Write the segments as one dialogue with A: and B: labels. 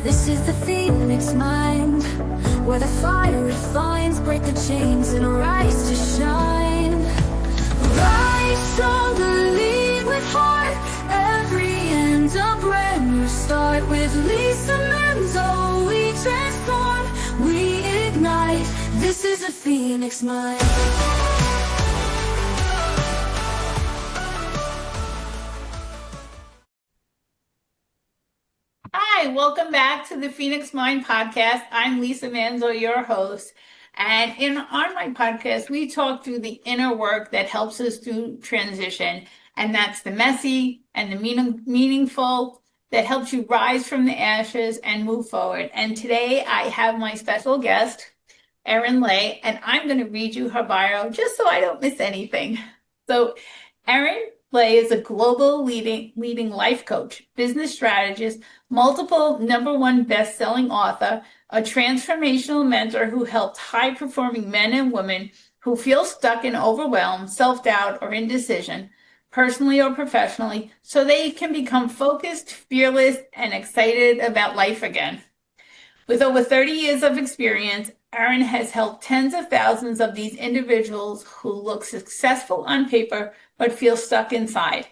A: This is the Phoenix mind, where the fire refines, break the chains and rise to shine. Rise stronger, lead with heart, every end a brand new start. With Lisa Manzo, we transform, we ignite. This is the Phoenix mind.
B: Hi, welcome back to the Phoenix Mind podcast. I'm Lisa Manzo, your host. And on my podcast, we talk through the inner work that helps us through transition. And that's the messy and the meaningful that helps you rise from the ashes and move forward. And today I have my special guest, Erin Ley, and I'm going to read you her bio just so I don't miss anything. So Erin Ley is a global leading life coach, business strategist, multiple #1 best-selling author, a transformational mentor who helped high-performing men and women who feel stuck and overwhelmed, self-doubt, or indecision, personally or professionally, so they can become focused, fearless, and excited about life again. With over 30 years of experience, Erin has helped tens of thousands of these individuals who look successful on paper but feel stuck inside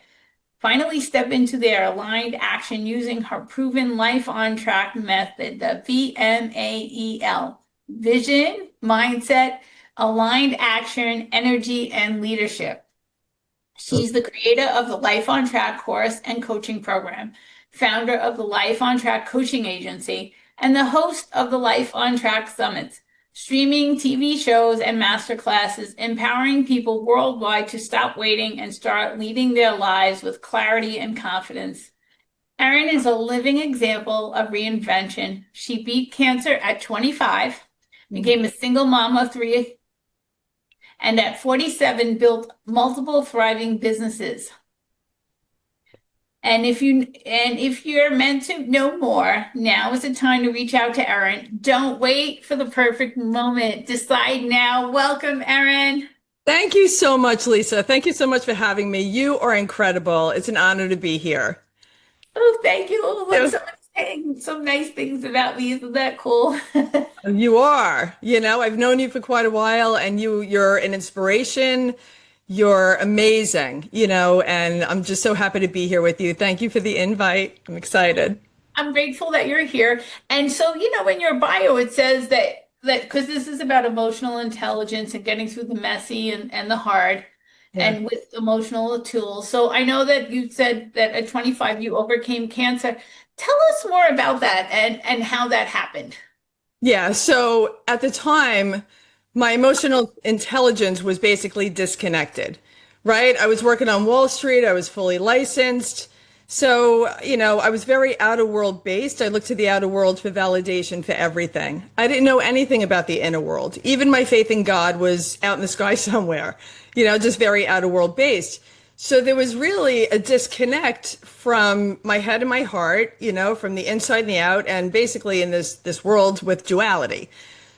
B: finally step into their aligned action using her proven Life on Track method, the VMAEL: vision, mindset, aligned action, energy, and leadership. She's the creator of the Life on Track course and coaching program, founder of the Life on Track coaching agency, and the host of the Life on Track summits, streaming TV shows and masterclasses, empowering people worldwide to stop waiting and start leading their lives with clarity and confidence. Erin is a living example of reinvention. She beat cancer at 25, became a single mom of 3, and at 47 built multiple thriving businesses. And if you're meant to know more, now is the time to reach out to Erin. Don't wait for the perfect moment. Decide now. Welcome, Erin.
C: Thank you so much, Lisa. Thank you so much for having me. You are incredible. It's an honor to be here.
B: Oh, thank you. Oh, look, someone's saying some nice things about me. Isn't that cool?
C: You are. I've known you for quite a while, and you're an inspiration. You're amazing, and I'm just so happy to be here with you. Thank you for the invite. I'm excited.
B: I'm grateful that you're here. And so, in your bio, it says that because this is about emotional intelligence and getting through the messy and the hard, and with emotional tools. So I know that you said that at 25 you overcame cancer. Tell us more about that and how that happened.
C: Yeah. So at the time, my emotional intelligence was basically disconnected, right? I was working on Wall Street. I was fully licensed. So, I was very outer world based. I looked to the outer world for validation for everything. I didn't know anything about the inner world. Even my faith in God was out in the sky somewhere, just very outer world based. So there was really a disconnect from my head and my heart, from the inside and the out, and basically in this world with duality.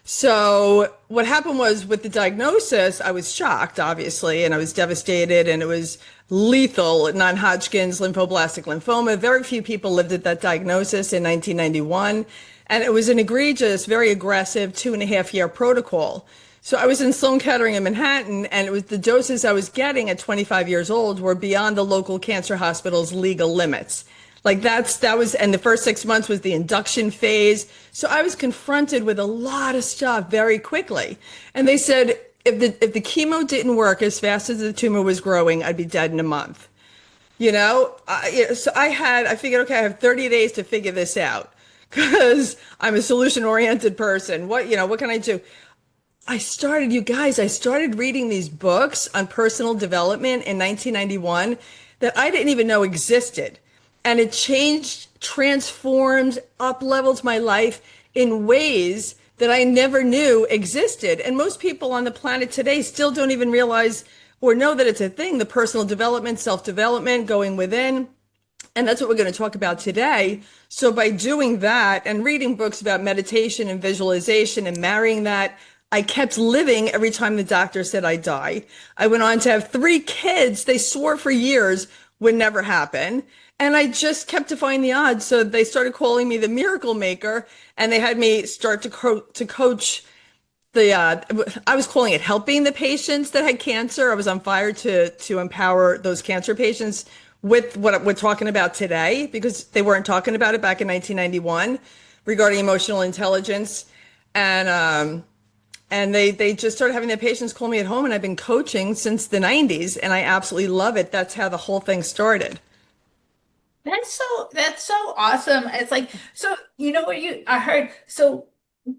C: So what happened was with the diagnosis, I was shocked, obviously, and I was devastated, and it was lethal, non-Hodgkin's lymphoblastic lymphoma. Very few people lived at that diagnosis in 1991. And it was an egregious, very aggressive 2.5-year protocol. So I was in Sloan Kettering in Manhattan, and it was the doses I was getting at 25 years old were beyond the local cancer hospital's legal limits. Like that was, and the first 6 months was the induction phase. So I was confronted with a lot of stuff very quickly. And they said, if the chemo didn't work as fast as the tumor was growing, I'd be dead in a month. So I figured, okay, I have 30 days to figure this out because I'm a solution oriented person. What can I do? I started reading these books on personal development in 1991 that I didn't even know existed. And it changed, transformed, up-leveled my life in ways that I never knew existed. And most people on the planet today still don't even realize or know that it's a thing, the personal development, self-development, going within. And that's what we're going to talk about today. So by doing that and reading books about meditation and visualization and marrying that, I kept living every time the doctor said I'd die. I went on to have 3 kids. They swore for years would never happen. And I just kept defying the odds. So they started calling me the miracle maker, and they had me start to coach the I was calling it helping the patients that had cancer. I was on fire to empower those cancer patients with what we're talking about today, because they weren't talking about it back in 1991 regarding emotional intelligence. And they just started having their patients call me at home, and I've been coaching since the 90s, and I absolutely love it. That's how the whole thing started.
B: That's so awesome. It's like, so you know what you I heard, so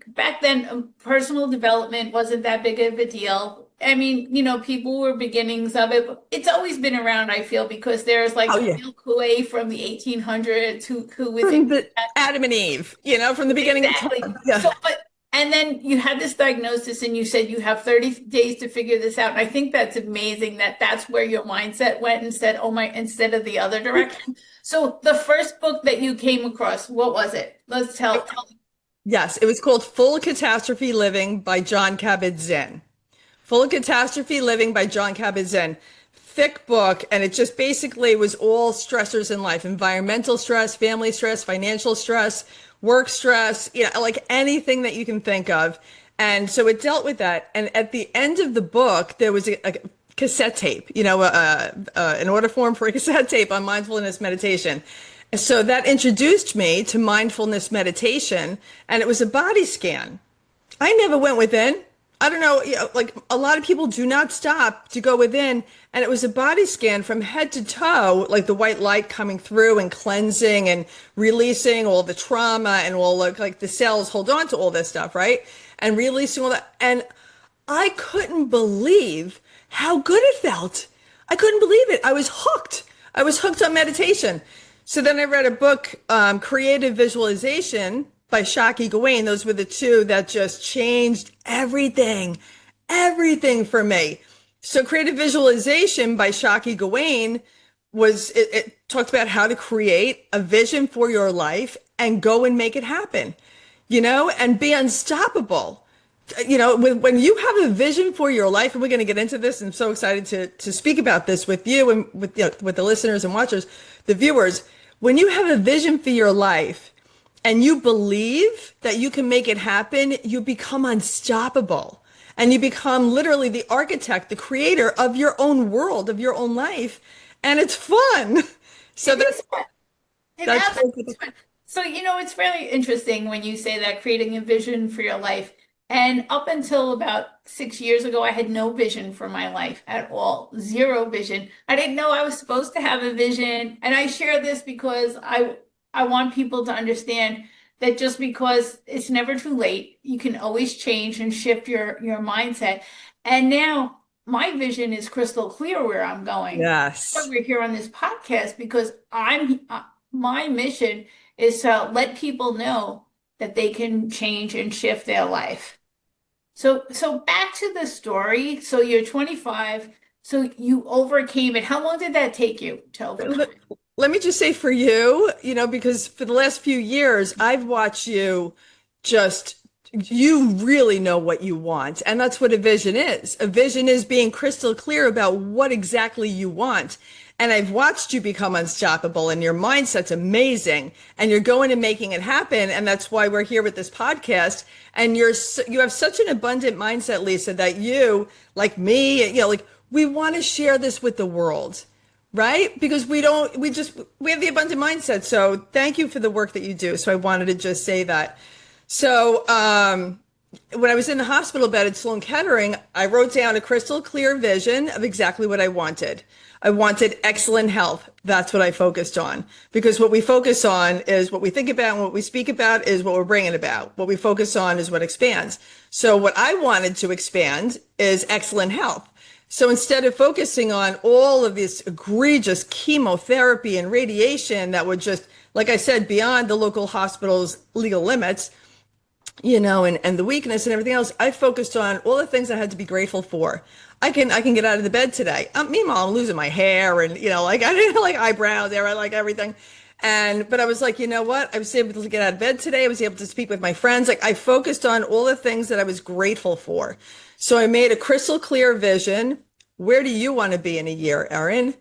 B: back then, personal development wasn't that big of a deal. I mean, people were beginnings of it, but it's always been around, I feel, because there's like
C: Oh
B: the
C: yeah.
B: Bill Coué from the 1800s who was
C: From the Adam and Eve, from the beginning of
B: exactly.
C: time. Yeah.
B: So, and then you had this diagnosis and you said you have 30 days to figure this out. And I think that's amazing that that's where your mindset went instead, oh my, instead of the other direction. So the first book that you came across, what was it? Let's tell.
C: Yes, it was called Full Catastrophe Living by John Kabat-Zinn. Full Catastrophe Living by John Kabat-Zinn. Thick book, and it just basically was all stressors in life: environmental stress, family stress, financial stress, work stress, like anything that you can think of. And so it dealt with that. And at the end of the book, there was a cassette tape, an order form for a cassette tape on mindfulness meditation. So that introduced me to mindfulness meditation, and it was a body scan. I never went within. I don't know, like a lot of people do not stop to go within. And it was a body scan from head to toe, like the white light coming through and cleansing and releasing all the trauma, and all like the cells hold on to all this stuff, right? And releasing all that. And I couldn't believe how good it felt. I couldn't believe it. I was hooked. I was hooked on meditation. So then I read a book, Creative Visualization by Shaki Gawain. Those were the two that just changed everything for me. So Creative Visualization by Shaki Gawain it talked about how to create a vision for your life and go and make it happen, and be unstoppable. When you have a vision for your life, and we're going to get into this, and I'm so excited to speak about this with you and with the listeners and watchers, the viewers. When you have a vision for your life and you believe that you can make it happen, you become unstoppable, and you become literally the architect, the creator of your own world, of your own life, and it's fun. So
B: It
C: that's
B: absolutely is fun. So, it's really interesting when you say that, creating a vision for your life. And up until about 6 years ago, I had no vision for my life at all, zero vision. I didn't know I was supposed to have a vision. And I share this because I want people to understand that just because it's never too late, you can always change and shift your mindset. And now my vision is crystal clear where I'm going. That's why
C: yes.
B: we're here on this podcast, because my mission is to let people know that they can change and shift their life. So back to the story. So you're 25. So you overcame it. How long did that take you to overcome?
C: Let me just say for you, because for the last few years, I've watched you you really know what you want. And that's what a vision is. A vision is being crystal clear about what exactly you want. And I've watched you become unstoppable, and your mindset's amazing, and you're going and making it happen. And that's why we're here with this podcast. And you have such an abundant mindset, Lisa, that you, like me, we want to share this with the world. Right? Because we have the abundant mindset. So thank you for the work that you do. So I wanted to just say that. So, when I was in the hospital bed at Sloan Kettering, I wrote down a crystal clear vision of exactly what I wanted. I wanted excellent health. That's what I focused on, because what we focus on is what we think about, and what we speak about is what we're bringing about. What we focus on is what expands. So what I wanted to expand is excellent health. So instead of focusing on all of this egregious chemotherapy and radiation that would just, like I said, beyond the local hospital's legal limits, and the weakness and everything else, I focused on all the things I had to be grateful for. I can get out of the bed today. Meanwhile, I'm losing my hair, and like I didn't like eyebrows there. I like everything. But I was like, you know what? I was able to get out of bed today. I was able to speak with my friends. Like, I focused on all the things that I was grateful for. So I made a crystal clear vision. Where do you want to be in a year, Erin?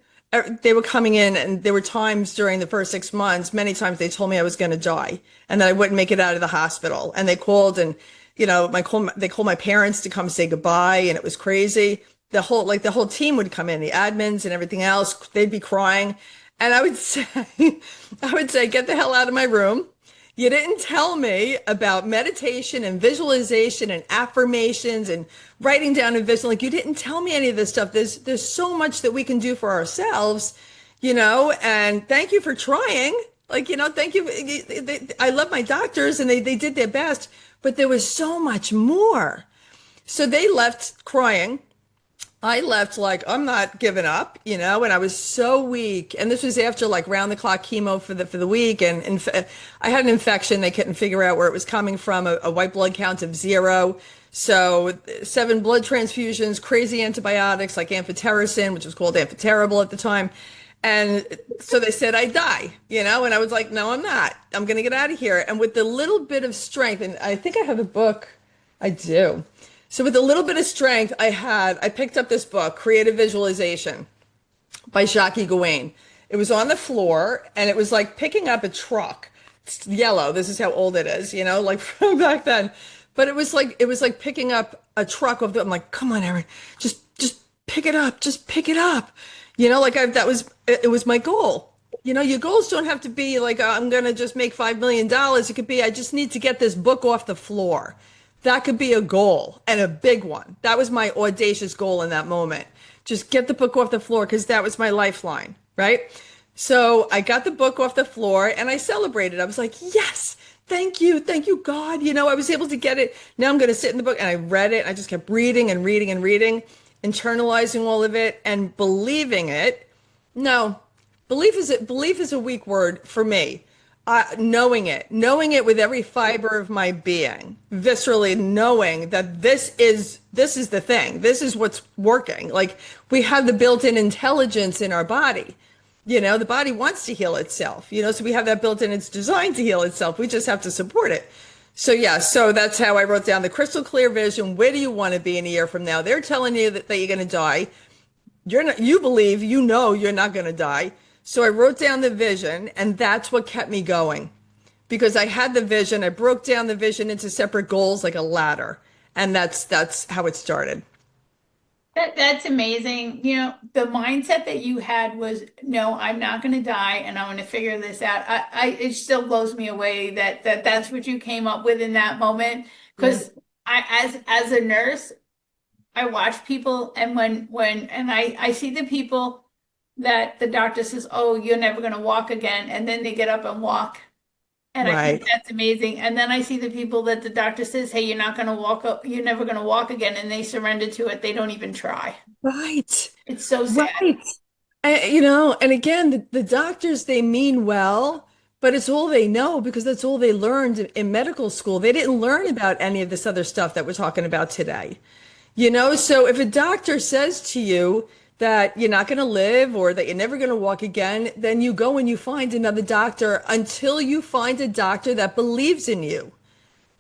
C: They were coming in, and there were times during the first 6 months, many times they told me I was going to die and that I wouldn't make it out of the hospital. And they called, and they called my parents to come say goodbye, and it was crazy. The whole team would come in, the admins and everything else. They'd be crying, and I would say, I would say, get the hell out of my room. You didn't tell me about meditation and visualization and affirmations and writing down a vision. Like, you didn't tell me any of this stuff. There's so much that we can do for ourselves, and thank you for trying. Like, thank you. I love my doctors, and they did their best, but there was so much more. So they left crying. I left like, I'm not giving up, and I was so weak. And this was after like round the clock chemo for the week. And I had an infection. They couldn't figure out where it was coming from, a white blood count of 0. So 7 blood transfusions, crazy antibiotics like amphotericin, which was called amphoterrible at the time. And so they said I'd die, and I was like, no, I'm not. I'm going to get out of here. And with the little bit of strength, and I think I have a book. I do. So with a little bit of strength I picked up this book, Creative Visualization by Jacques Gawain. It was on the floor, and it was like picking up a truck. It's yellow. This is how old it is, like from back then. But it was like picking up a truck I'm like, come on, Erin, just pick it up. Just pick it up. It was my goal. Your goals don't have to be like, I'm going to just make $5 million. It could be, I just need to get this book off the floor. That could be a goal, and a big one. That was my audacious goal in that moment. Just get the book off the floor, because that was my lifeline, right? So I got the book off the floor, and I celebrated. I was like, yes, thank you, God. I was able to get it. Now I'm going to sit in the book, and I read it. I just kept reading and reading and reading, internalizing all of it and believing it. No, belief is a weak word for me. Knowing it with every fiber of my being, viscerally knowing that this is the thing. This is what's working. Like, we have the built-in intelligence in our body. The body wants to heal itself, so we have that built-in. It's designed to heal itself. We just have to support it. So yeah, so that's how I wrote down the crystal clear vision. Where do you want to be in a year from now? They're telling you that you're going to die. You believe, you're not going to die. So I wrote down the vision, and that's what kept me going, because I had the vision. I broke down the vision into separate goals like a ladder, and that's how it started.
B: That's amazing. The mindset that you had was, no, I'm not going to die, and I'm going to figure this out. It still blows me away that's what you came up with in that moment. Because as a nurse, I watch people, and when I see the people that the doctor says, oh, you're never going to walk again, and then they get up and walk. And I think that's amazing. And then I see the people that the doctor says, hey, you're not going to walk up, you're never going to walk again, and they surrender to it. They don't even try.
C: Right.
B: It's so sad.
C: Right. And again, the doctors, they mean well, but it's all they know, because that's all they learned in medical school. They didn't learn about any of this other stuff that we're talking about today. So if a doctor says to you that you're not going to live, or that you're never going to walk again, then you go and you find another doctor, until you find a doctor that believes in you,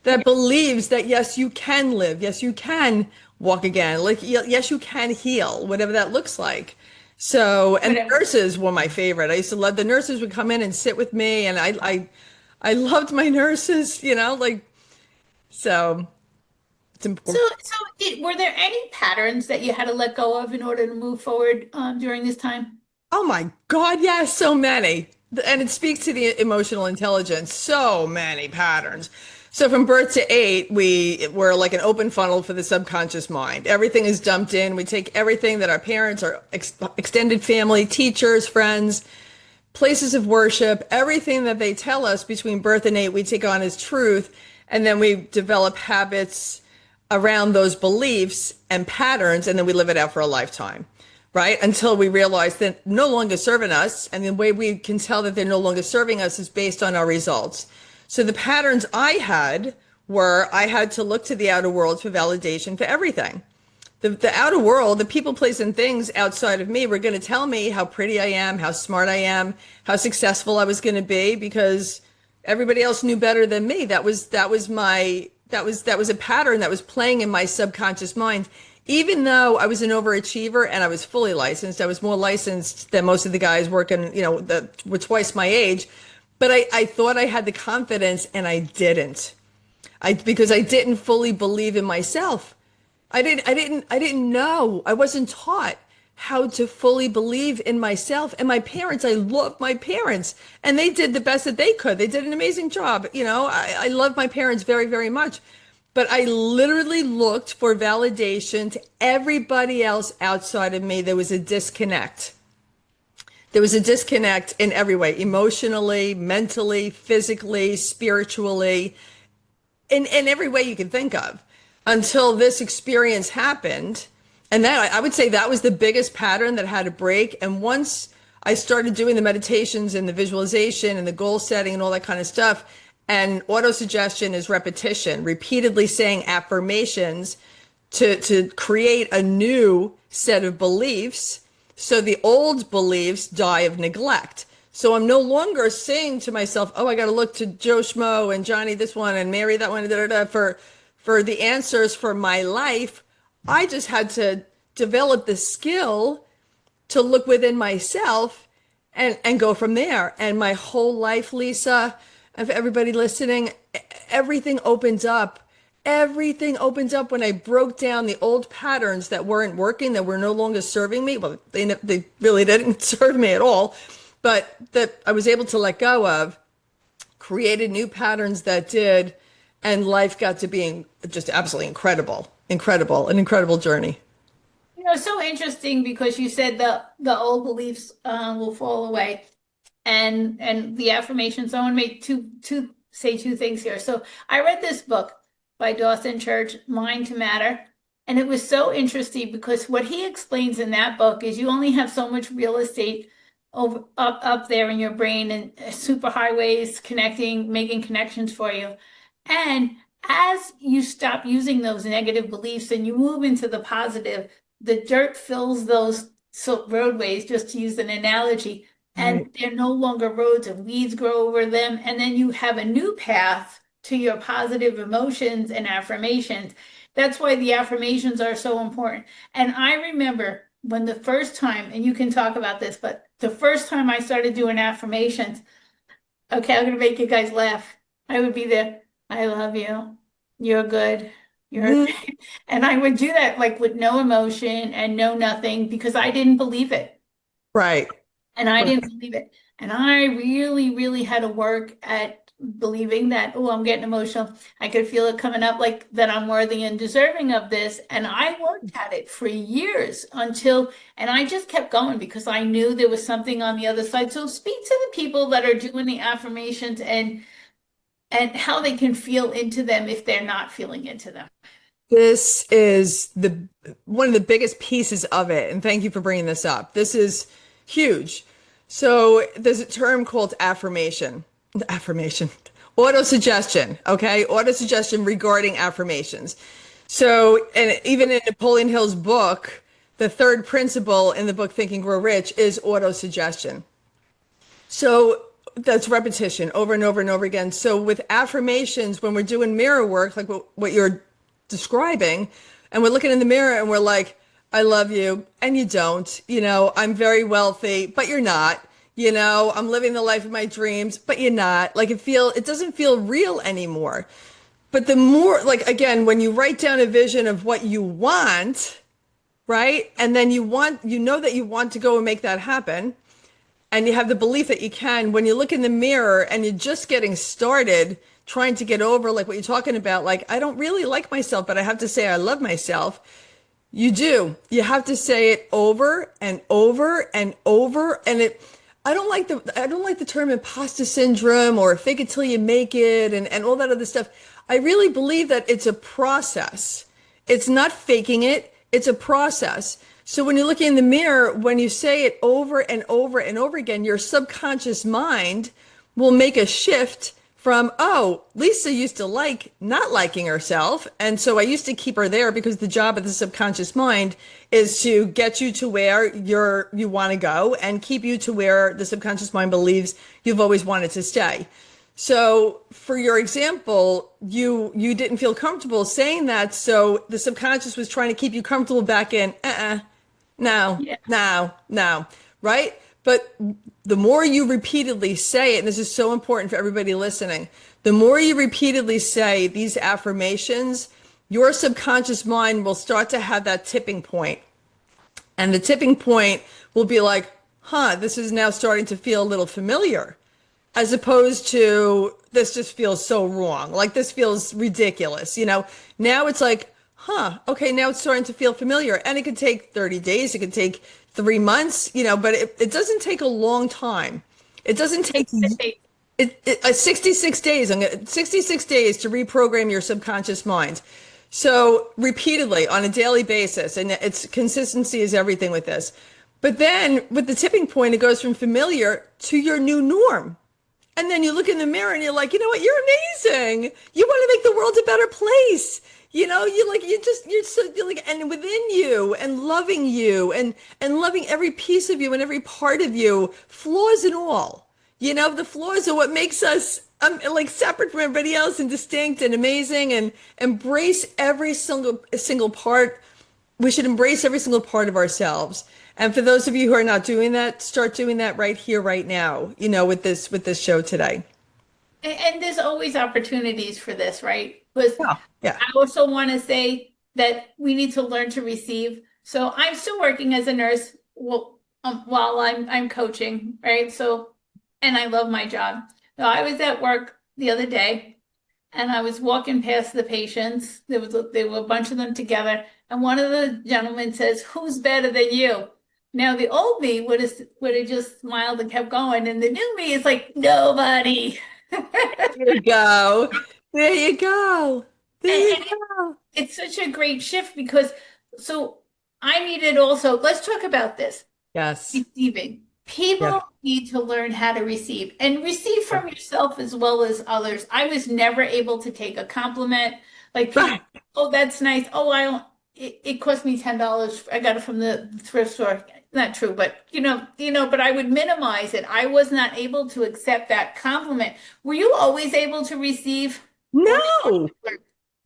C: that believes that, yes, you can live. Yes, you can walk again. Like, yes, you can heal, whatever that looks like. So, and the nurses were my favorite. I used to love, the nurses would come in and sit with me, and I loved my nurses, so it's important.
B: Were there any patterns that you had to let go of in order to move forward during this time?
C: Oh my God, yes, so many. And it speaks to the emotional intelligence, so many patterns. So from birth to 8, we're like an open funnel for the subconscious mind. Everything is dumped in. We take everything that our parents, our extended family, teachers, friends, places of worship, everything that they tell us between birth and 8, we take on as truth. And then we develop habits around those beliefs and patterns, and then we live it out for a lifetime, right? Until we realize that no longer serving us. And the way we can tell that they're no longer serving us is based on our results. So the patterns I had were, I had to look to the outer world for validation for everything. The outer world, the people, place, and things outside of me were going to tell me how pretty I am, how smart I am, how successful I was going to be, because everybody else knew better than me. That was a pattern that was playing in my subconscious mind, Even though I was an overachiever and I was fully licensed, I was more licensed than most of the guys working, that were twice my age. But I thought I had the confidence and I didn't. Because I didn't fully believe in myself. I didn't know. I wasn't taught how to fully believe in myself. And my parents, I love my parents, and they did the best that they could. They did an amazing job. I love my parents very, very much. But I literally looked for validation to everybody else outside of me. There was a disconnect. There was a disconnect in every way, emotionally, mentally, physically, spiritually, in every way you can think of, until this experience happened. And that, I would say, that was the biggest pattern that had to break. And once I started doing the meditations and the visualization and the goal setting and all that kind of stuff, and autosuggestion is repetition, repeatedly saying affirmations to create a new set of beliefs. So the old beliefs die of neglect. So I'm no longer saying to myself, oh, I got to look to Joe Schmo and Johnny this one and Mary that one, for the answers for my life. I just had to develop the skill to look within myself and go from there. And my whole life, Lisa, of everybody listening, everything opens up. Everything opens up when I broke down the old patterns that weren't working, that were no longer serving me. Well, they really didn't serve me at all, but that I was able to let go of, created new patterns that did, and life got to being just absolutely incredible, an incredible journey.
B: So interesting because you said the old beliefs will fall away, and the affirmations. I want to make say two things here. So I read this book by Dawson Church, Mind to Matter, and it was so interesting because what he explains in that book is you only have so much real estate up there in your brain, and super highways making connections for you. And as you stop using those negative beliefs and you move into the positive, the dirt fills those roadways, just to use an analogy, and they're no longer roads, and weeds grow over them. And then you have a new path to your positive emotions and affirmations. That's why the affirmations are so important. And I remember when the first time, and you can talk about this, but the first time I started doing affirmations, okay, I'm going to make you guys laugh. I would be there. I love you. You're good. You're and I would do that like with no emotion and no nothing because I didn't believe it.
C: Right.
B: And I didn't believe it. And I really, really had to work at believing that, oh, I'm getting emotional. I could feel it coming up, like that I'm worthy and deserving of this. And I worked at it for years and I just kept going because I knew there was something on the other side. So speak to the people that are doing the affirmations and how they can feel into them if they're not feeling into them.
C: This is one of the biggest pieces of it. And thank you for bringing this up. This is huge. So there's a term called affirmation, autosuggestion. Okay. Autosuggestion regarding affirmations. So, and even in Napoleon Hill's book, the third principle in the book, Think and Grow Rich, is autosuggestion. So that's repetition over and over and over again. So with affirmations, when we're doing mirror work, like what you're describing, and we're looking in the mirror and we're like, I love you, and you don't, I'm very wealthy, but you're not, I'm living the life of my dreams, but you're not. Like it doesn't feel real anymore. But the more, like, again, when you write down a vision of what you want, right? And then you know that you want to go and make that happen. And you have the belief that you can. When you look in the mirror and you're just getting started, trying to get over like what you're talking about, like, I don't really like myself, but I have to say I love myself. You do. You have to say it over and over and over. And I don't like the term imposter syndrome or fake it till you make it and all that other stuff. I really believe that it's a process. It's not faking it. It's a process. So when you're looking in the mirror, when you say it over and over and over again, your subconscious mind will make a shift from, oh, Lisa used to like not liking herself. And so I used to keep her there because the job of the subconscious mind is to get you to where you want to go and keep you to where the subconscious mind believes you've always wanted to stay. So for your example, you didn't feel comfortable saying that, so the subconscious was trying to keep you comfortable back in, no,
B: Yeah.
C: no, no, right? But the more you repeatedly say it, and this is so important for everybody listening, the more you repeatedly say these affirmations, your subconscious mind will start to have that tipping point. And the tipping point will be like, huh, this is now starting to feel a little familiar, as opposed to this just feels so wrong. Like this feels ridiculous. Now it's like, huh, okay, now it's starting to feel familiar. And it could take 30 days, it could take 3 months, but it doesn't take a long time. It doesn't take 66 days. 66 days to reprogram your subconscious mind. So repeatedly on a daily basis, and it's consistency is everything with this. But then with the tipping point, it goes from familiar to your new norm. And then you look in the mirror and you're like, you know what? You're amazing. You want to make the world a better place. You're like, and within you and loving you and loving every piece of you and every part of you, flaws and all. The flaws are what makes us like separate from everybody else and distinct and amazing, and embrace every single part. We should embrace every single part of ourselves. And for those of you who are not doing that, start doing that right here, right now, with this show today.
B: And there's always opportunities for this, right? Because
C: Yeah. Yeah.
B: I also want to say that we need to learn to receive. So I'm still working as a nurse while I'm coaching, right? So, and I love my job. So I was at work the other day, and I was walking past the patients. There were a bunch of them together, and one of the gentlemen says, "Who's better than you?" Now the old me would have just smiled and kept going, and the new me is like, "Nobody."
C: There you go. There you go. There you
B: And
C: go.
B: it's such a great shift because so I needed also, let's talk about this.
C: Yes.
B: Receiving.
C: Yes.
B: People need to learn how to receive and receive from yourself as well as others. I was never able to take a compliment. Like people,
C: Right.
B: oh, that's nice. Oh, I don't, it cost me $10. I got it from the thrift store. Not true, but but I would minimize it. I was not able to accept that compliment. Were you always able to receive? Or
C: No.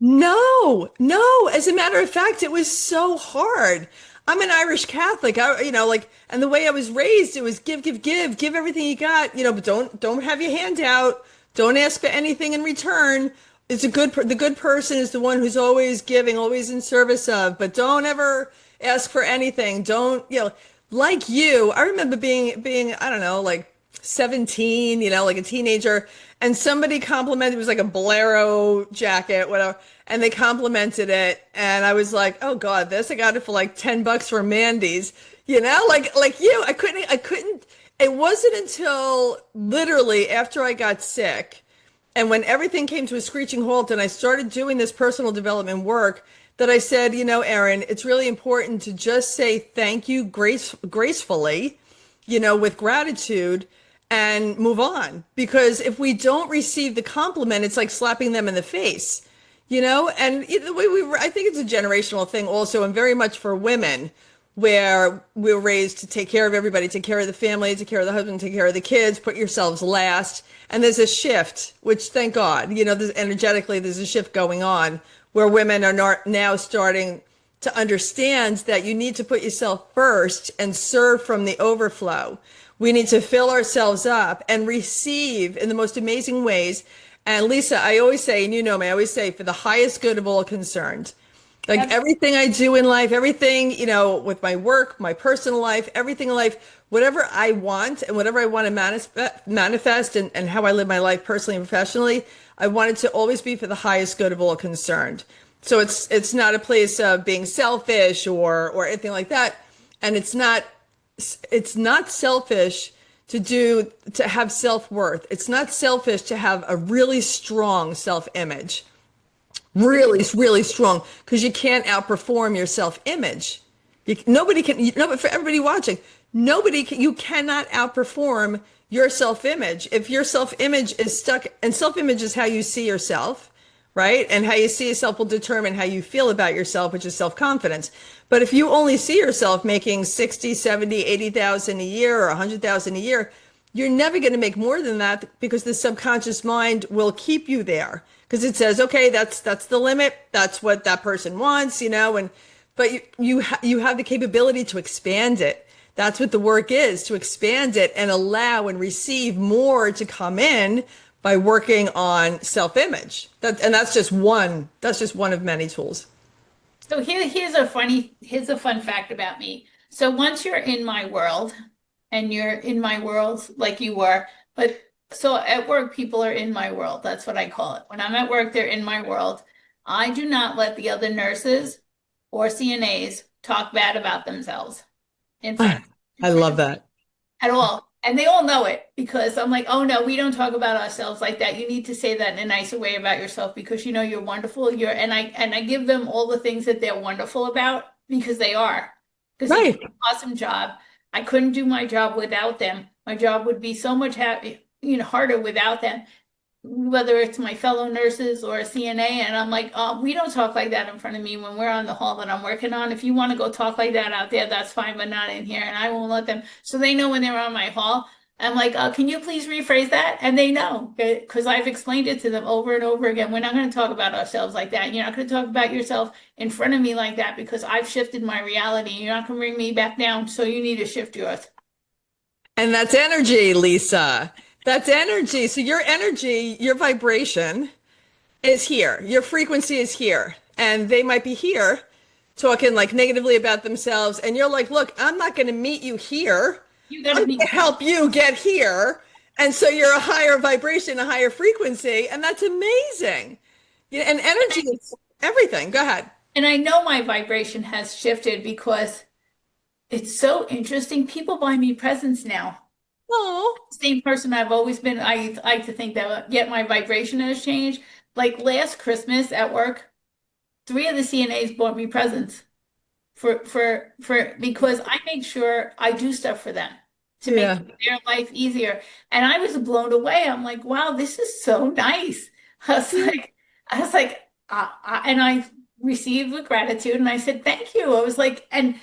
C: No, no. As a matter of fact, it was so hard. I'm an Irish Catholic. And the way I was raised, it was give, give, give everything you got, but don't have your hand out. Don't ask for anything in return. The good person is the one who's always giving, always in service of, but don't ever ask for anything. Don't, like you. I remember being, I don't know, like 17, like a teenager, and somebody complimented, it was like a bolero jacket, whatever, and they complimented it, and I was like, oh God, I got it for like $10 from Mandy's, like you, I couldn't, it wasn't until literally after I got sick and when everything came to a screeching halt and I started doing this personal development work, that I said, Erin, it's really important to just say thank you gracefully, with gratitude, and move on. Because if we don't receive the compliment, it's like slapping them in the face, and the way I think it's a generational thing also, and very much for women, where we're raised to take care of everybody, take care of the family, take care of the husband, take care of the kids, put yourselves last. And there's a shift, which thank God, energetically, there's a shift going on where women are not now starting to understand that you need to put yourself first and serve from the overflow. We need to fill ourselves up and receive in the most amazing ways. And Lisa, I always say, and you know me, I always say, for the highest good of all concerned. Like everything I do in life, everything, with my work, my personal life, everything in life, whatever I want and whatever I want to manifest and how I live my life personally and professionally, I want it to always be for the highest good of all concerned. So it's not a place of being selfish or anything like that. And it's not selfish to have self-worth. It's not selfish to have a really strong self-image. Really, really strong, because you can't outperform your self-image. Nobody can, but for everybody watching, you cannot outperform your self-image. If your self-image is stuck, and self-image is how you see yourself, right? And how you see yourself will determine how you feel about yourself, which is self-confidence. But if you only see yourself making 60, 70, 80,000 a year or 100,000 a year, you're never going to make more than that because the subconscious mind will keep you there because it says, okay, that's the limit. That's what that person wants, and but you have the capability to expand it. That's what the work is, to expand it and allow and receive more to come in by working on self-image. And that's just one of many tools.
B: So here's a fun fact about me. So once you're in my world, and you're in my world like you were, but so at work, people are in my world. That's what I call it. When I'm at work, they're in my world. I do not let the other nurses or CNAs talk bad about themselves in front in
C: I
B: front
C: love
B: of me
C: that.
B: at all. And they all know it because I'm like, oh no, we don't talk about ourselves like that. You need to say that in a nicer way about yourself because you know you're wonderful. And I give them all the things that they're wonderful about because they are. Because they do
C: Right.
B: an awesome job. I couldn't do my job without them. My job would be so much harder without them, whether it's my fellow nurses or a CNA. And I'm like, oh, we don't talk like that in front of me when we're on the hall that I'm working on. If you want to go talk like that out there, that's fine, but not in here. And I won't let them. So they know when they're on my hall. I'm like, can you please rephrase that? And they know because I've explained it to them over and over again. We're not going to talk about ourselves like that. You're not going to talk about yourself in front of me like that because I've shifted my reality. You're not going to bring me back down. So you need to shift yours.
C: And that's energy, Lisa. That's energy. So your energy, your vibration is here. Your frequency is here. And they might be here talking like negatively about themselves. And you're like, look, I'm not going to meet you here.
B: You got
C: I'm
B: to
C: going
B: be.
C: to help you get here. And so you're a higher vibration, a higher frequency. And that's amazing. Yeah, and energy is everything. Go ahead.
B: And I know my vibration has shifted because it's so interesting. People buy me presents now.
C: Oh,
B: Same person I've always been. I like to think that, yet my vibration has changed. Like last Christmas at work, three of the CNAs bought me presents for because I make sure I do stuff for them to make
C: yeah.
B: their life easier. And I was blown away. I'm like, wow, this is so nice. I was
C: Yeah.
B: like, I was like, and I received with gratitude, and I said, thank you. I was like, and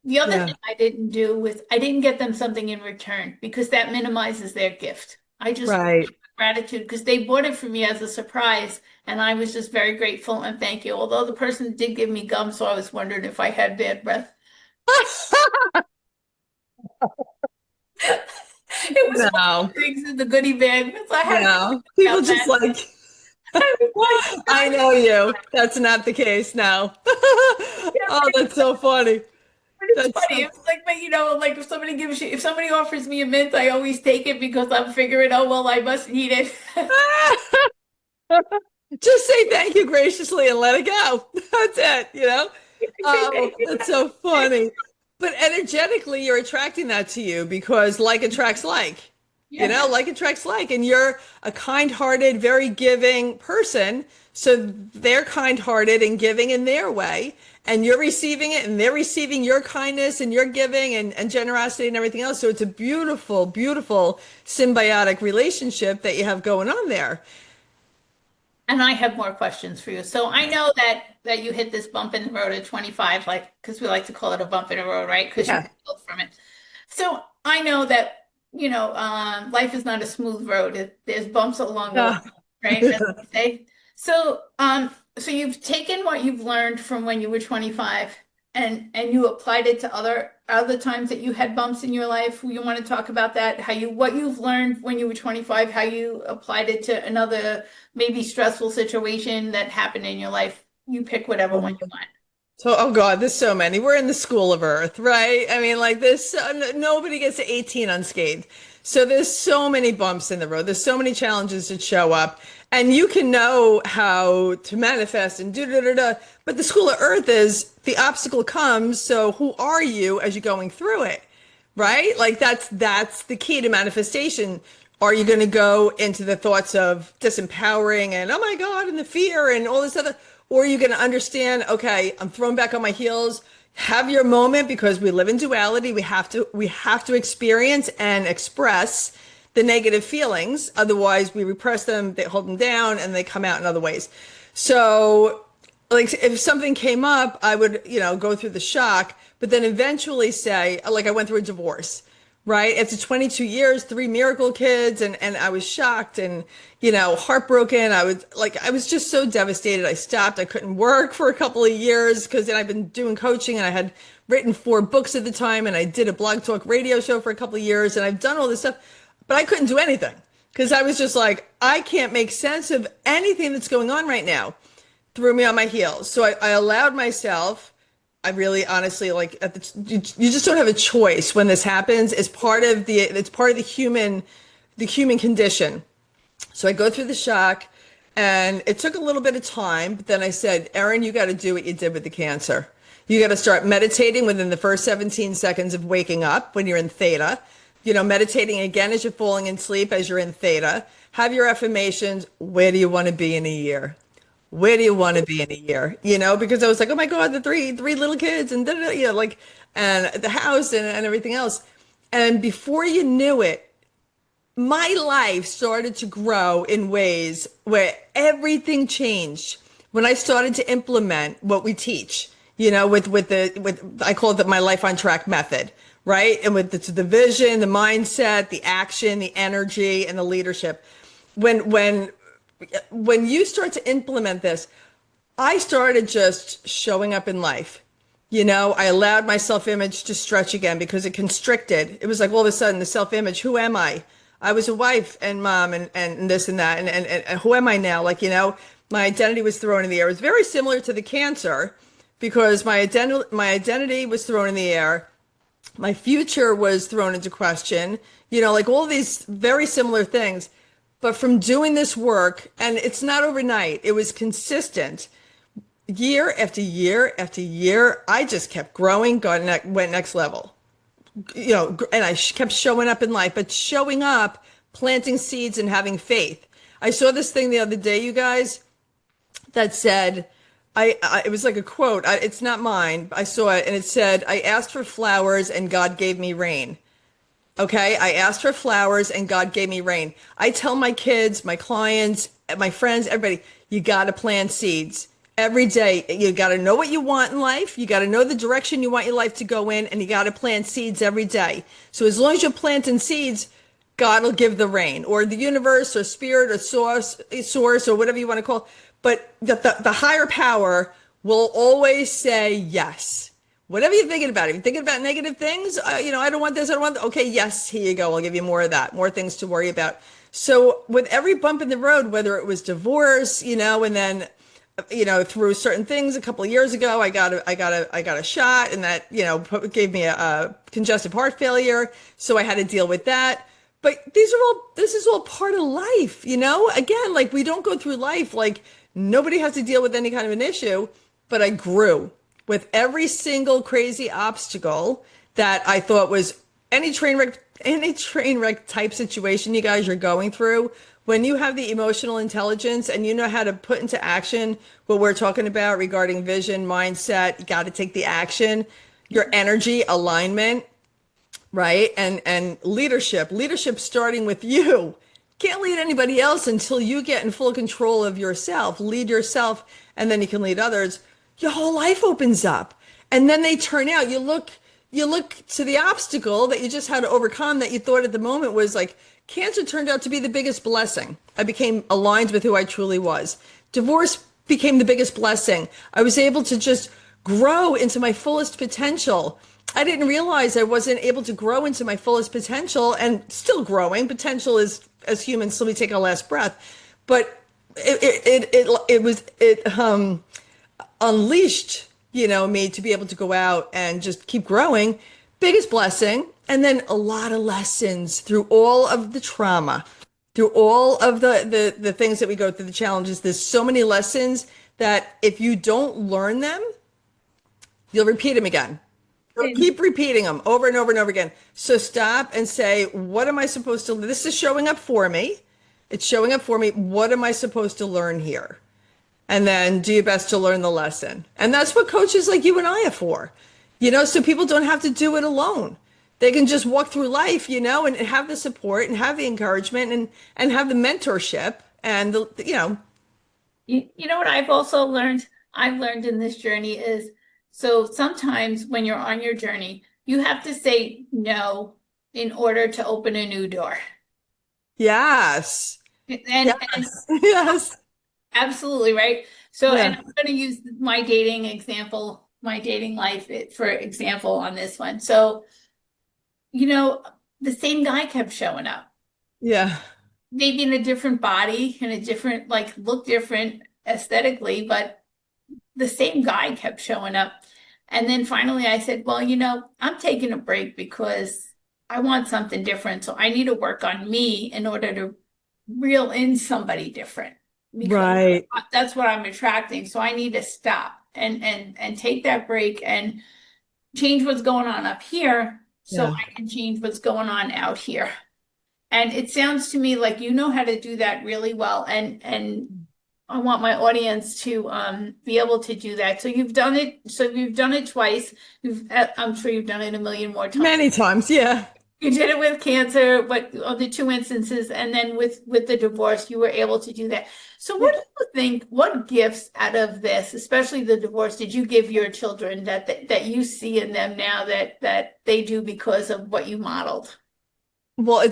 B: the other
C: Yeah.
B: thing I didn't do was I didn't get them something in return because that minimizes their gift. I just
C: Right.
B: gratitude because they bought it for me as a surprise, and I was just very grateful and thank you. Although the person did give me gum, so I was wondering if I had bad breath. It was one of
C: No,
B: the things in the goodie bag. So I had to
C: no.
B: think
C: People
B: about
C: just
B: that.
C: like,
B: I was
C: I
B: like,
C: know you. That's not the case now.
B: yeah,
C: Oh, that's so funny.
B: but it's
C: That's
B: funny.
C: so.
B: It's like, but like if somebody offers me a mint, I always take it because I'm figuring, oh well, I must eat it.
C: Just say thank you graciously and let it go. That's it.
B: Say
C: Oh,
B: thank you.
C: that's so funny. But energetically, you're attracting that to you because like attracts like.
B: Yeah.
C: Like attracts like, and you're a kind-hearted, very giving person. So they're kind-hearted and giving in their way, and you're receiving it, and they're receiving your kindness and your giving and generosity and everything else. So it's a beautiful, beautiful symbiotic relationship that you have going on there.
B: And I have more questions for you. So I know that you hit this bump in the road at 25, like because we like to call it a bump in the road, right? Because you
C: Yeah.
B: built from it. So I know that life is not a smooth road. There's bumps along the way,
C: Yeah.
B: right? As we say. So you've taken what you've learned from when you were 25, and you applied it to other times that you had bumps in your life. You want to talk about that? What you've learned when you were 25, how you applied it to another maybe stressful situation that happened in your life. You pick whatever one you want.
C: So, oh God, there's so many. We're in the school of Earth, right? I mean, like this, nobody gets to 18 unscathed. So there's so many bumps in the road. There's so many challenges that show up, and you can know how to manifest and do da da da. But the school of Earth is the obstacle comes. So who are you as you're going through it, right? Like that's the key to manifestation. Are you going to go into the thoughts of disempowering and oh my God and the fear and all this other, or are you going to understand, okay, I'm thrown back on my heels, have your moment because we live in duality. We have to experience and express the negative feelings. Otherwise, we repress them, they hold them down, and they come out in other ways. So, like, if something came up, I would, go through the shock, but then eventually say, like, I went through a divorce, right? After 22 years, three miracle kids, and I was shocked and, heartbroken. I was just so devastated. I stopped. I couldn't work for a couple of years because then I've been doing coaching and I had written four books at the time and I did a blog talk radio show for a couple of years and I've done all this stuff, but I couldn't do anything because I was just like, I can't make sense of anything that's going on right now. Threw me on my heels. So I allowed myself. I really honestly like you just don't have a choice when this happens. It's part of the human condition. So I go through the shock and it took a little bit of time, but then I said, Erin, you got to do what you did with the cancer. You got to start meditating within the first 17 seconds of waking up when you're in theta. Meditating again as you're falling in sleep as you're in theta. Have your affirmations. Where do you want to be in a year? Where do you want to be in a year? Because I was like, oh my God, the three little kids and and the house and everything else. And before you knew it, my life started to grow in ways where everything changed when I started to implement what we teach, with I call it my life on track method, right? And with the vision, the mindset, the action, the energy, and the leadership. When you start to implement this, I started just showing up in life. I allowed my self-image to stretch again because it constricted. It was like all of a sudden the self-image, who am I? I was a wife and mom and this and that. And who am I now? My identity was thrown in the air. It was very similar to the cancer because my identity was thrown in the air. My future was thrown into question, all these very similar things. But from doing this work, and it's not overnight, it was consistent. Year after year after year, I just kept growing, went next level. And I kept showing up in life, but showing up, planting seeds and having faith. I saw this thing the other day, you guys, that said, it was like a quote. It's not mine. I saw it and it said, I asked for flowers and God gave me rain. Okay, I asked for flowers and God gave me rain. I tell my kids, my clients, my friends, everybody, you got to plant seeds every day. You got to know what you want in life. You got to know the direction you want your life to go in, and you got to plant seeds every day. So as long as you're planting seeds, God will give the rain, or the universe, or spirit, or source, or whatever you want to call it. But the higher power will always say yes. Whatever you're thinking about, if you're thinking about negative things, I don't want this, I don't want that. Okay, yes, here you go. I'll give you more of that, more things to worry about. So with every bump in the road, whether it was divorce, and then, through certain things a couple of years ago, I got a shot, and that, gave me a congestive heart failure. So I had to deal with that. But this is all part of life, Again, we don't go through life nobody has to deal with any kind of an issue, but I grew. With every single crazy obstacle that I thought was any train wreck type situation you guys are going through, when you have the emotional intelligence and you know how to put into action what we're talking about regarding vision, mindset, you got to take the action, your energy, alignment, right? And leadership starting with you. Can't lead anybody else until you get in full control of yourself. Lead yourself, and then you can lead others. Your whole life opens up, and then they turn out. You look to the obstacle that you just had to overcome that you thought at the moment was cancer turned out to be the biggest blessing. I became aligned with who I truly was. Divorce became the biggest blessing. I was able to just grow into my fullest potential. I didn't realize I wasn't able to grow into my fullest potential, and still growing. Potential is, as humans, till we take our last breath. But it unleashed, me to be able to go out and just keep growing. Biggest blessing. And then a lot of lessons through all of the trauma, through all of the things that we go through, the challenges. There's so many lessons that if you don't learn them, you'll repeat them again. You'll keep repeating them over and over and over again. So stop and say, what am I supposed to, this is showing up for me. It's showing up for me. What am I supposed to learn here? And then do your best to learn the lesson. And that's what coaches like you and I are for, so people don't have to do it alone. They can just walk through life, and have the support and have the encouragement and have the mentorship and
B: You know what I've learned in this journey is, so sometimes when you're on your journey, you have to say no in order to open a new door.
C: Yes.
B: And
C: Yes. Yes.
B: absolutely, right? So, and
C: Yeah.
B: I'm going to use my dating example, my dating life for example on this one. So, you know, the same guy kept showing up,
C: Yeah.
B: maybe in a different body, in a different, like, look different aesthetically, but the same guy kept showing up. And then finally I said, well, I'm taking a break because I want something different. So I need to work on me in order to reel in somebody different because
C: Right.
B: that's what I'm attracting. So I need to stop and take that break and change what's going on up here so
C: Yeah.
B: I can change what's going on out here. And it sounds to me like you know how to do that really well. And I want my audience to be able to do that. So you've done it. So you've done it twice. I'm sure you've done it a million more times.
C: Many times. Yeah.
B: You did it with cancer, but on the two instances, and then with the divorce, you were able to do that. So
C: Yeah.
B: what do you think? What gifts out of this, especially the divorce, did you give your children that you see in them now that they do because of what you modeled?
C: Well,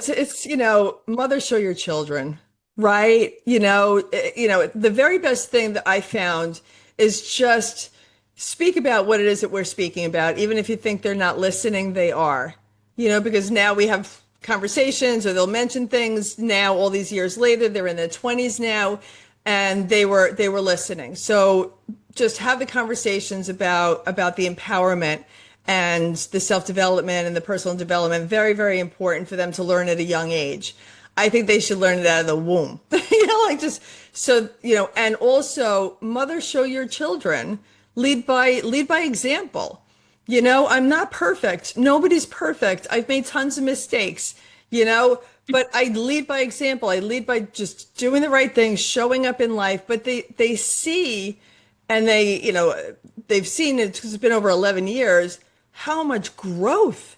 C: mother show your children, right? The very best thing that I found is just speak about what it is that we're speaking about. Even if you think they're not listening, they are. Because now we have conversations or they'll mention things now all these years later, they're in their 20s now and they were listening. So just have the conversations about the empowerment and the self-development and the personal development, very, very important for them to learn at a young age. I think they should learn it out of the womb. Like just so, and also mother show your children, lead by example. I'm not perfect. Nobody's perfect. I've made tons of mistakes, but I lead by example. I lead by just doing the right thing, showing up in life, but they see and they've seen it because it's been over 11 years, how much growth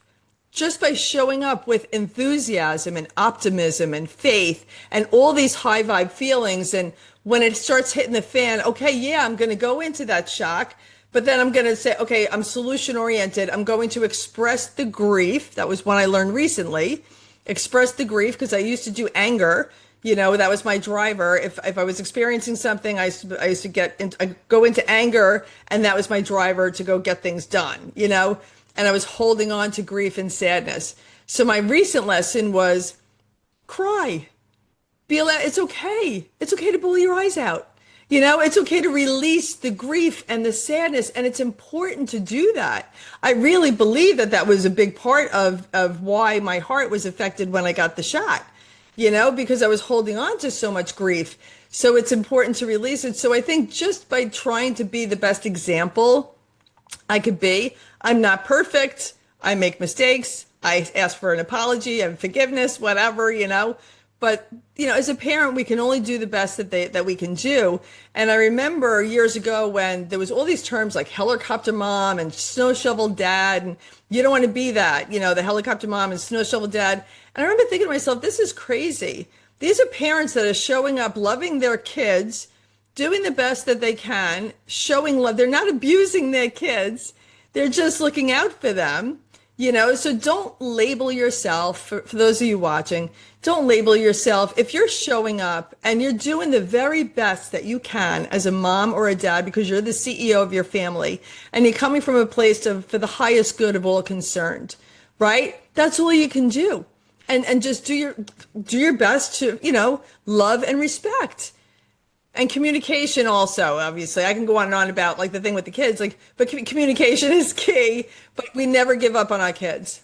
C: just by showing up with enthusiasm and optimism and faith and all these high vibe feelings. And when it starts hitting the fan, okay, yeah, I'm going to go into that shock, but then I'm going to say, okay, I'm solution oriented. I'm going to express the grief. That was one I learned recently. Express the grief because I used to do anger. That was my driver. If I was experiencing something, I used to I go into anger, and that was my driver to go get things done. And I was holding on to grief and sadness. So my recent lesson was cry. It's okay. It's okay to bawl your eyes out. It's okay to release the grief and the sadness, and it's important to do that. I really believe that was a big part of why my heart was affected when I got the shot, because I was holding on to so much grief. So it's important to release it. So I think just by trying to be the best example I could be, I'm not perfect. I make mistakes. I ask for an apology and forgiveness, whatever. But, as a parent, we can only do the best that we can do. And I remember years ago when there was all these terms like helicopter mom and snow shovel dad, and you don't want to be that, the helicopter mom and snow shovel dad. And I remember thinking to myself, this is crazy. These are parents that are showing up, loving their kids, doing the best that they can, showing love. They're not abusing their kids. They're just looking out for them. So don't label yourself, for those of you watching, don't label yourself. If you're showing up and you're doing the very best that you can as a mom or a dad, because you're the CEO of your family and you're coming from a place for the highest good of all concerned, right? That's all you can do. And just do your best to, love and respect. And communication also, obviously. I can go on and on about like the thing with the kids, but communication is key, but we never give up on our kids.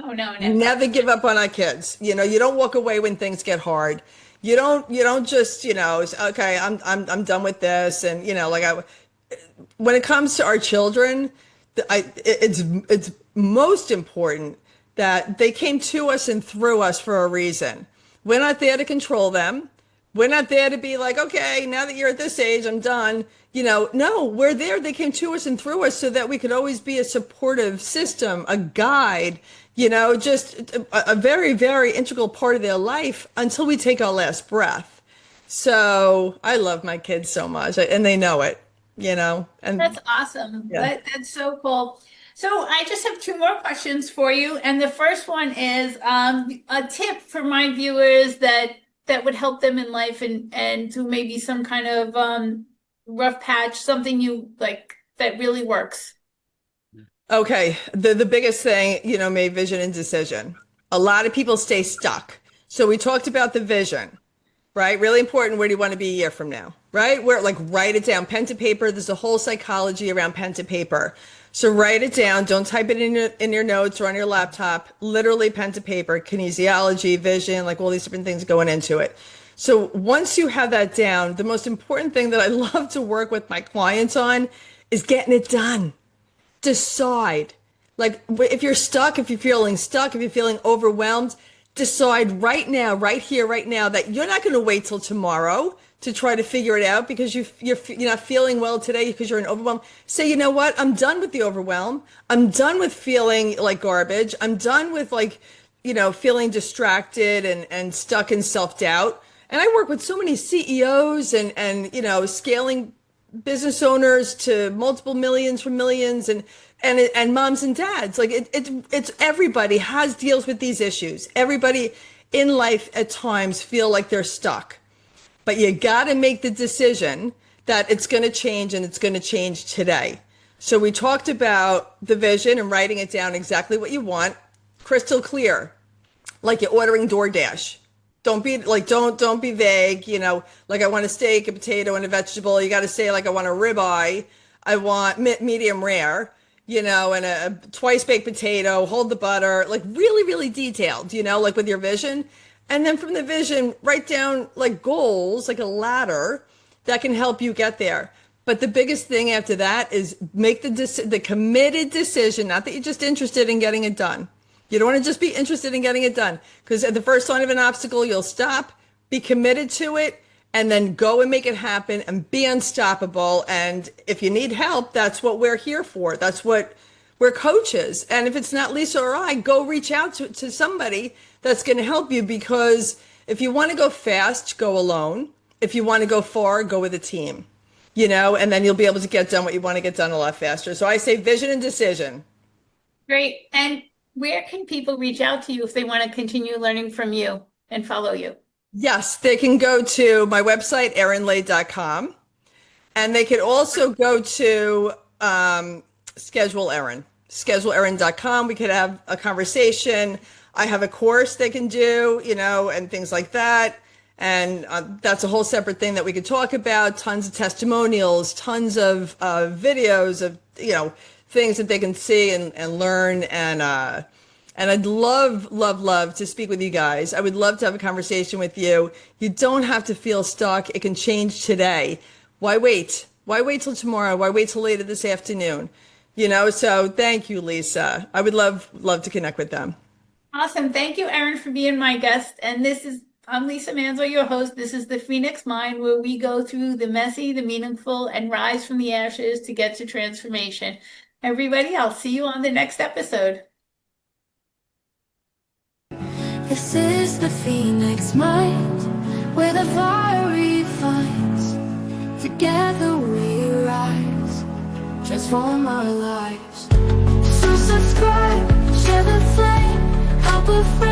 B: Oh no, never.
C: Never give up on our kids. You don't walk away when things get hard. You don't just, okay, I'm done with this. And, when it comes to our children, it's most important that they came to us and through us for a reason. We're not there to control them. We're not there to be like, okay, now that you're at this age, I'm done. No, we're there. They came to us and through us so that we could always be a supportive system, a guide, just a very, very integral part of their life until we take our last breath. So I love my kids so much, and they know it, and
B: That's awesome.
C: yeah.
B: That's so cool. So I just have two more questions for you. And the first one is a tip for my viewers that would help them in life and to maybe some kind of rough patch, something you like that really works.
C: Okay, the biggest thing, made vision and decision. A lot of people stay stuck. So we talked about the vision, right? Really important. Where do you want to be a year from now, right? Where like write it down, pen to paper. There's a whole psychology around pen to paper. So write it down. Don't type it in your notes or on your laptop. Literally pen to paper, kinesiology, vision, like all these different things going into it. So once you have that down, the most important thing that I love to work with my clients on is getting it done. Decide. Like if you're stuck, if you're feeling stuck, if you're feeling overwhelmed, decide right now, right here, right now, that you're not going to wait till tomorrow to try to figure it out because you're not feeling well today because you're in overwhelm. Say, you know what? I'm done with the overwhelm. I'm done with feeling like garbage. I'm done with feeling distracted and stuck in self-doubt. And I work with so many CEOs and scaling business owners to multiple millions from millions and moms and dads. Like it's everybody deals with these issues. Everybody in life at times feel like they're stuck, but you got to make the decision that it's going to change and it's going to change today. So we talked about the vision and writing it down exactly what you want, crystal clear, like you're ordering DoorDash. Don't be vague, like I want a steak, a potato, and a vegetable. You got to say like I want a ribeye, I want medium rare, and a twice baked potato, hold the butter, like really, really detailed, like with your vision. And then from the vision, write down like goals, like a ladder that can help you get there. But the biggest thing after that is make the committed decision, not that you're just interested in getting it done. You don't want to just be interested in getting it done because at the first sign of an obstacle, you'll stop, be committed to it, and then go and make it happen and be unstoppable. And if you need help, that's what we're here for. That's what we're coaches. And if it's not Lisa or I, go reach out to somebody that's going to help you because if you want to go fast, go alone. If you want to go far, go with a team, and then you'll be able to get done what you want to get done a lot faster. So I say vision and decision.
B: Great. And where can people reach out to you if they want to continue learning from you and follow you?
C: Yes, they can go to my website, erinley.com. And they can also go to scheduleerin.com. We could have a conversation. I have a course they can do, and things like that. And that's a whole separate thing that we could talk about. Tons of testimonials, tons of videos of, things that they can see and learn. And I'd love, love, love to speak with you guys. I would love to have a conversation with you. You don't have to feel stuck. It can change today. Why wait? Why wait till tomorrow? Why wait till later this afternoon? So thank you, Lisa. I would love to connect with them.
B: Awesome. Thank you, Erin, for being my guest. And I'm Lisa Manzo, your host. This is the Phoenix Mind, where we go through the messy, the meaningful, and rise from the ashes to get to transformation. Everybody, I'll see you on the next episode.
A: This is the Phoenix Mind, where the fire refines. Together we rise, transform our lives. So subscribe, share the flame, help a friend.